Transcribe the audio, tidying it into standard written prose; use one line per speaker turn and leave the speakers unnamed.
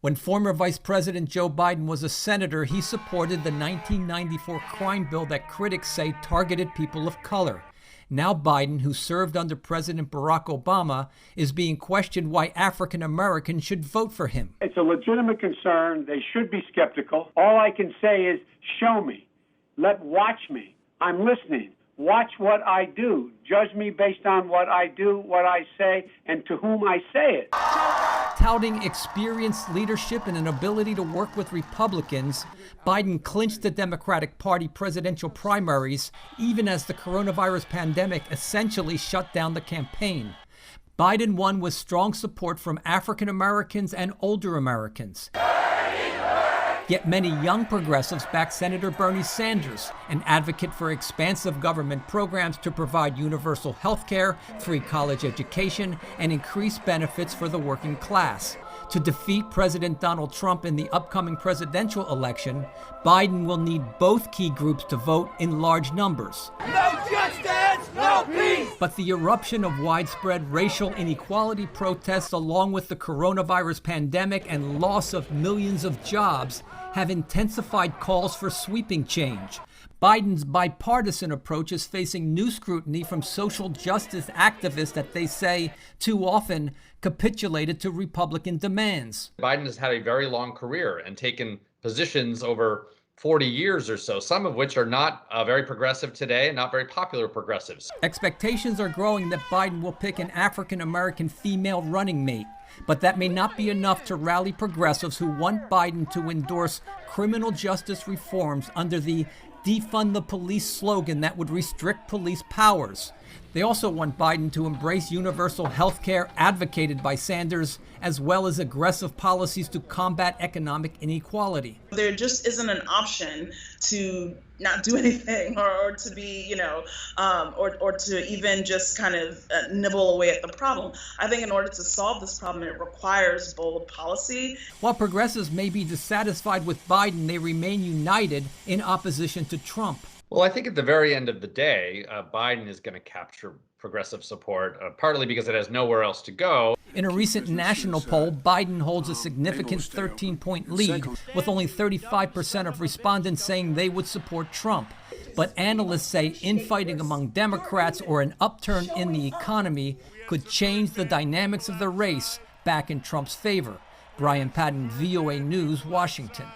When former Vice President Joe Biden was a senator, he supported the 1994 crime bill that critics say targeted people of color. Now Biden, who served under President Barack Obama, is being questioned why African Americans should vote for him.
It's a legitimate concern. They should be skeptical. All I can say is, show me. Watch me. I'm listening. Watch what I do. Judge me based on what I do, what I say, and to whom I say it.
Touting experienced leadership and an ability to work with Republicans, Biden clinched the Democratic Party presidential primaries, even as the coronavirus pandemic essentially shut down the campaign. Biden won with strong support from African Americans and older Americans. Yet many young progressives back Senator Bernie Sanders, an advocate for expansive government programs to provide universal health care, free college education, and increased benefits for the working class. To defeat President Donald Trump in the upcoming presidential election, Biden will need both key groups to vote in large numbers.
No justice, no peace!
But the eruption of widespread racial inequality protests, along with the coronavirus pandemic and loss of millions of jobs, have intensified calls for sweeping change. Biden's bipartisan approach is facing new scrutiny from social justice activists that they say too often capitulated to Republican demands.
Biden has had a very long career and taken positions over 40 years or so, some of which are not very progressive today and not very popular progressives.
Expectations are growing that Biden will pick an African-American female running mate, but that may not be enough to rally progressives who want Biden to endorse criminal justice reforms under the defund the police slogan that would restrict police powers. They also want Biden to embrace universal health care advocated by Sanders, as well as aggressive policies to combat economic inequality.
There just isn't an option to not do anything or to be, or to even just kind of nibble away at the problem. I think in order to solve this problem, it requires bold policy.
While progressives may be dissatisfied with Biden, they remain united in opposition to Trump.
Well, I think at the very end of the day, Biden is going to capture progressive support, partly because it has nowhere else to go.
In a recent national poll, Biden holds a significant 13-point lead, with only 35% of respondents saying they would support Trump. But analysts say infighting among Democrats or an upturn in the economy could change the dynamics of the race back in Trump's favor. Brian Patton, VOA News, Washington.